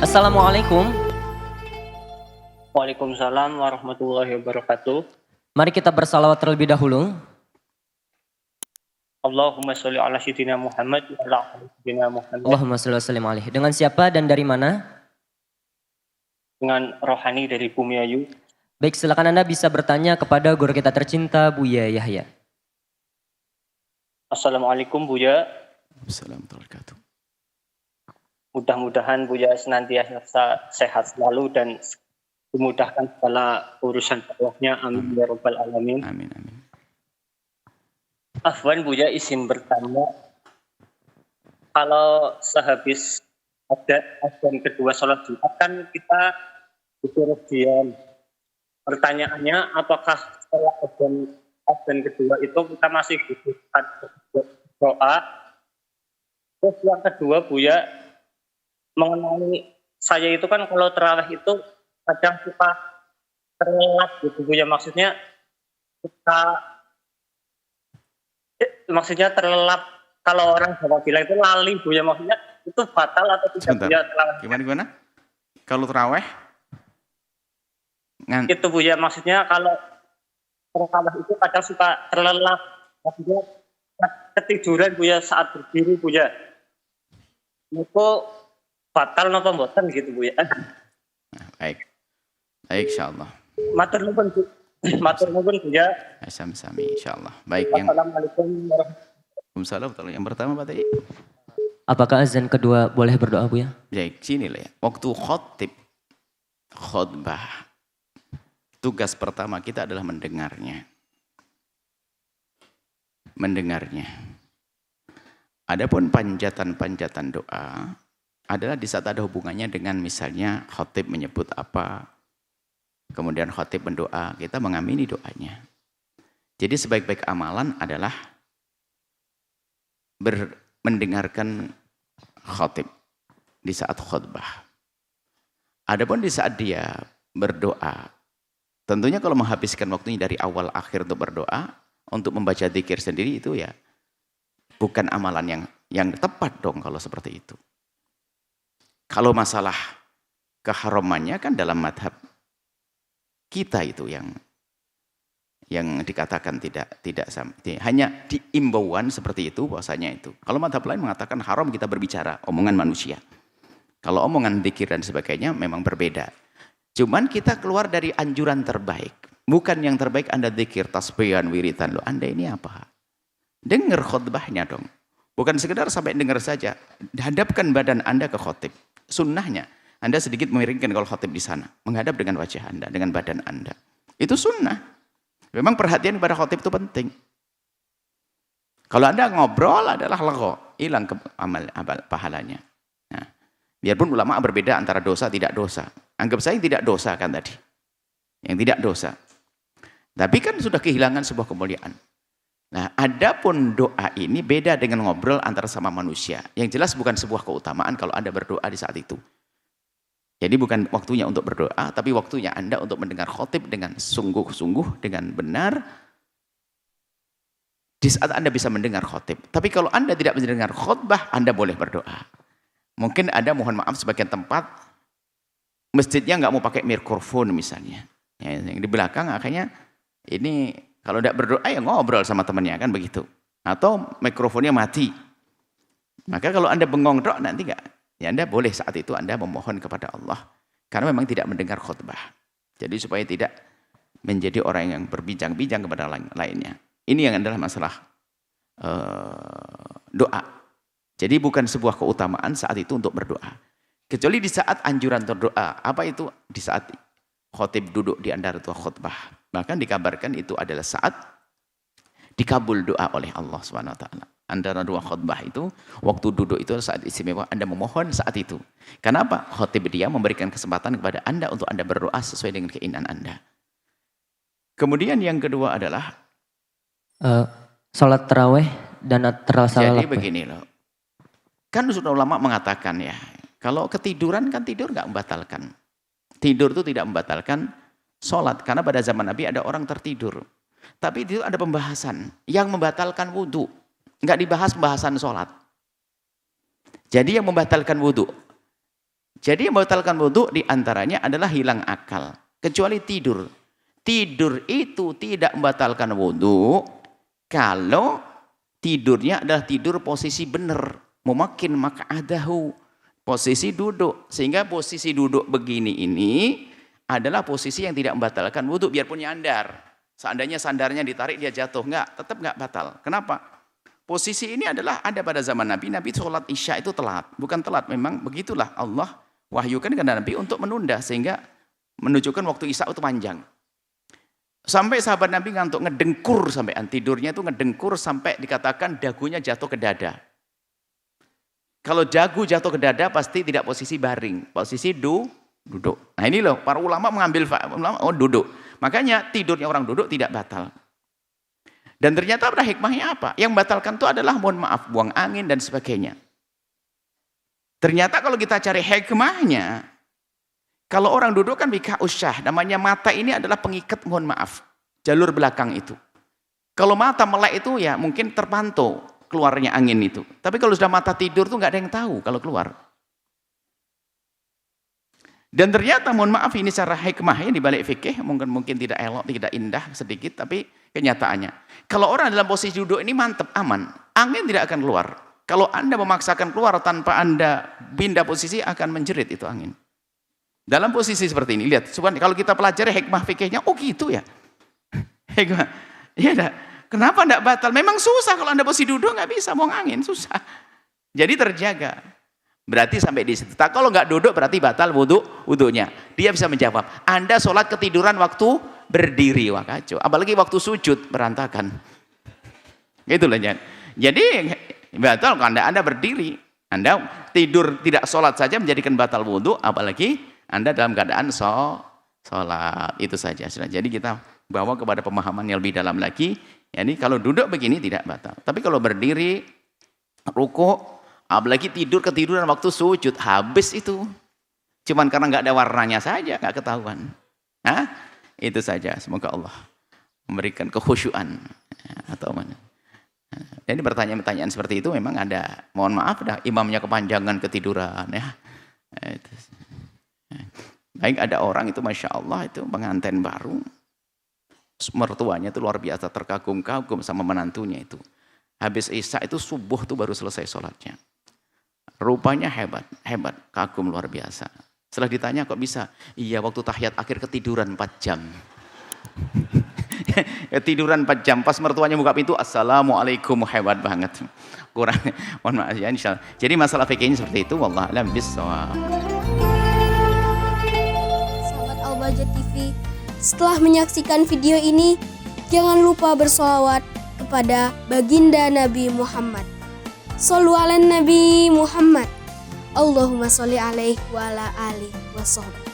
Assalamualaikum. Waalaikumsalam warahmatullahi wabarakatuh. Mari kita bersalawat terlebih dahulu. Allahumma sholli ala sayyidina Muhammad wa ala ali sayyidina Muhammad. Allahumma sholli wa sallim alaihi. Dengan siapa dan dari mana? Dengan rohani dari Bumi Ayu. Baik, silakan Anda bisa bertanya kepada guru kita tercinta Buya Yahya. Assalamualaikum Buya. Assalamualaikum warahmatullahi wabarakatuh. Mudah-mudahan Buya senantiasa sehat selalu dan dimudahkan segala urusan dakwahnya. Amin ya rabbal alamin. Amin, amin. Afwan Buya izin bertanya, kalau sehabis ada azan kedua sholat Jumat kan kita disuruh diam. Pertanyaannya, apakah setelah azan kedua itu kita masih butuhkan doa? Terus yang kedua Buya, mengenai saya itu kan kalau terawih itu kadang suka terlelap gitu Buya, maksudnya terlelap, kalau orang Jawa bilang itu lali Buya, maksudnya itu batal atau tidak Buya? Gimana? Kalau terawih? Itu Buya, maksudnya kalau terawih itu kadang suka terlelap, maksudnya ketiduran Buya saat berdiri Buya. Itu batal napa mboten gitu Buya? Baik. Baik, insyaallah. Matur nuwun Buya. Sami-sami insyaallah. Baik, Assalamualaikum Waalaikumsalam. Yang pertama Pak tadi. Apakah azan kedua boleh berdoa, Buya? Baik, sini lah ya. Waktu khutbah, tugas pertama kita adalah mendengarnya. Adapun panjatan doa adalah di saat ada hubungannya dengan misalnya khatib menyebut apa, kemudian khatib mendoa, kita mengamini doanya. Jadi sebaik-baik amalan adalah mendengarkan khatib di saat khutbah. Adapun di saat dia berdoa, tentunya kalau menghabiskan waktunya dari awal akhir untuk berdoa, untuk membaca dzikir sendiri itu ya bukan amalan yang tepat dong kalau seperti itu. Kalau masalah keharamannya kan dalam madhab kita itu yang dikatakan tidak hanya diimbauan seperti itu bahwasanya itu. Kalau madhab lain mengatakan haram kita berbicara omongan manusia. Kalau omongan dzikir dan sebagainya memang berbeda. Cuman kita keluar dari anjuran terbaik. Bukan yang terbaik Anda dzikir, tasbihan, wiritan. Loh, Anda ini apa? Dengar khutbahnya dong. Bukan sekedar sampai dengar saja. Hadapkan badan Anda ke khutib. Sunnahnya, Anda sedikit memiringkan kalau khutib di sana. Menghadap dengan wajah Anda, dengan badan Anda. Itu sunnah. Memang perhatian kepada khutib itu penting. Kalau Anda ngobrol adalah lego. Hilang amal pahalanya. Nah, biarpun ulama berbeda antara dosa tidak dosa. Anggap saya tidak dosa kan tadi. Yang tidak dosa. Tapi kan sudah kehilangan sebuah kemuliaan. Nah, adapun doa ini beda dengan ngobrol antara sama manusia. Yang jelas bukan sebuah keutamaan kalau Anda berdoa di saat itu. Jadi bukan waktunya untuk berdoa, tapi waktunya Anda untuk mendengar khotib dengan sungguh-sungguh, dengan benar. Di saat Anda bisa mendengar khotib. Tapi kalau Anda tidak mendengar khutbah, Anda boleh berdoa. Mungkin ada, mohon maaf, sebagian tempat masjidnya nggak mau pakai mikrofon misalnya. Ya, yang di belakang akhirnya ini kalau tidak berdoa ya ngobrol sama temannya kan begitu. Atau mikrofonnya mati. Maka kalau Anda bengong doa nanti enggak. Ya Anda boleh saat itu Anda memohon kepada Allah. Karena memang tidak mendengar khutbah. Jadi supaya tidak menjadi orang yang berbincang-bincang kepada lainnya. Ini yang adalah masalah doa. Jadi bukan sebuah keutamaan saat itu untuk berdoa. Kecuali di saat anjuran berdoa. Apa itu? Di saat khotib duduk di antara dua khutbah. Bahkan dikabarkan itu adalah saat dikabul doa oleh Allah SWT. Antara dua khutbah itu, waktu duduk itu saat istimewa Anda memohon saat itu. Kenapa? Khotib dia memberikan kesempatan kepada Anda untuk Anda berdoa sesuai dengan keinginan Anda. Kemudian yang kedua adalah salat tarawih dan tersalah. Jadi begini loh. Kan sudah ulama mengatakan ya, kalau ketiduran kan tidur nggak membatalkan. Tidur itu tidak membatalkan sholat. Karena pada zaman Nabi ada orang tertidur. Tapi itu ada pembahasan yang membatalkan wudhu. Nggak dibahas pembahasan sholat. Jadi yang membatalkan wudhu. Jadi yang membatalkan wudhu diantaranya adalah hilang akal. Kecuali tidur. Tidur itu tidak membatalkan wudhu kalau tidurnya adalah tidur posisi benar. Mumakin mak'adahu. Posisi duduk. Sehingga posisi duduk begini ini adalah posisi yang tidak membatalkan wudhu biarpun nyandar. Seandainya sandarnya ditarik dia jatuh, tetap enggak batal. Kenapa? Posisi ini adalah ada pada zaman Nabi. Nabi sholat isya itu telat. Bukan telat, memang begitulah Allah wahyukan kepada Nabi untuk menunda. Sehingga menunjukkan waktu isya itu panjang. Sampai sahabat Nabi ngantuk, ngedengkur sampai tidurnya itu ngedengkur sampai dikatakan dagunya jatuh ke dada. Kalau dagu jatuh ke dada pasti tidak posisi baring. Posisi duduk. Nah ini loh, para ulama mengambil duduk. Makanya tidurnya orang duduk tidak batal. Dan ternyata ada hikmahnya apa? Yang batalkan itu adalah mohon maaf, buang angin dan sebagainya. Ternyata kalau kita cari hikmahnya, kalau orang duduk kan bika usyah, namanya mata ini adalah pengikat mohon maaf, jalur belakang itu. Kalau mata melek itu ya mungkin terpantau keluarnya angin itu. Tapi kalau sudah mata tidur tuh nggak ada yang tahu kalau keluar. Dan ternyata mohon maaf ini cara hikmahnya di balik fikih mungkin tidak elok, tidak indah sedikit, tapi kenyataannya. Kalau orang dalam posisi duduk ini mantap, aman, angin tidak akan keluar. Kalau Anda memaksakan keluar tanpa Anda pindah posisi akan menjerit itu angin. Dalam posisi seperti ini, lihat, kalau kita pelajari hikmah fikihnya, oh gitu ya. Hikmah, ya dah. Kenapa tidak batal? Memang susah kalau Anda posisi duduk nggak bisa buang angin, susah. Jadi terjaga. Berarti sampai di situ. Kalau nggak duduk berarti batal wudhunya. Dia bisa menjawab. Anda sholat ketiduran waktu berdiri, wah kacau. Apalagi waktu sujud berantakan. Gitulah jangan. Jadi batal kalau Anda berdiri. Anda tidur tidak sholat saja menjadikan batal wudhu. Apalagi Anda dalam keadaan sholat. Itu saja. Jadi kita bawa kepada pemahaman yang lebih dalam lagi. Jadi kalau duduk begini tidak batal. Tapi kalau berdiri, rukuk, apalagi ketiduran waktu sujud, habis itu. Cuman karena nggak ada warnanya saja, nggak ketahuan. Itu saja. Semoga Allah memberikan kekhusyuan. Atau mana. Jadi pertanyaan-pertanyaan seperti itu memang ada. Mohon maaf, dah imamnya kepanjangan ketiduran. Ya. Baik ada orang itu Masya Allah itu pengantin baru. Mertuanya itu luar biasa terkagum-kagum sama menantunya itu. Habis isya itu subuh tuh baru selesai sholatnya. Rupanya hebat, kagum luar biasa. Setelah ditanya kok bisa? Iya waktu tahiyat akhir ketiduran 4 jam. Ketiduran 4 jam, pas mertuanya buka pintu, Assalamualaikum, hebat banget. Kurang, mohon maaf ya insyaallah. Jadi masalah fikihnya seperti itu, wallahu a'lam bishawab. Sahabat Al-Bahjah TV, setelah menyaksikan video ini, jangan lupa bersolawat kepada baginda Nabi Muhammad. Shollu ala Nabi Muhammad. Allahumma sholli alaihi wa ala alihi wa sahbihi.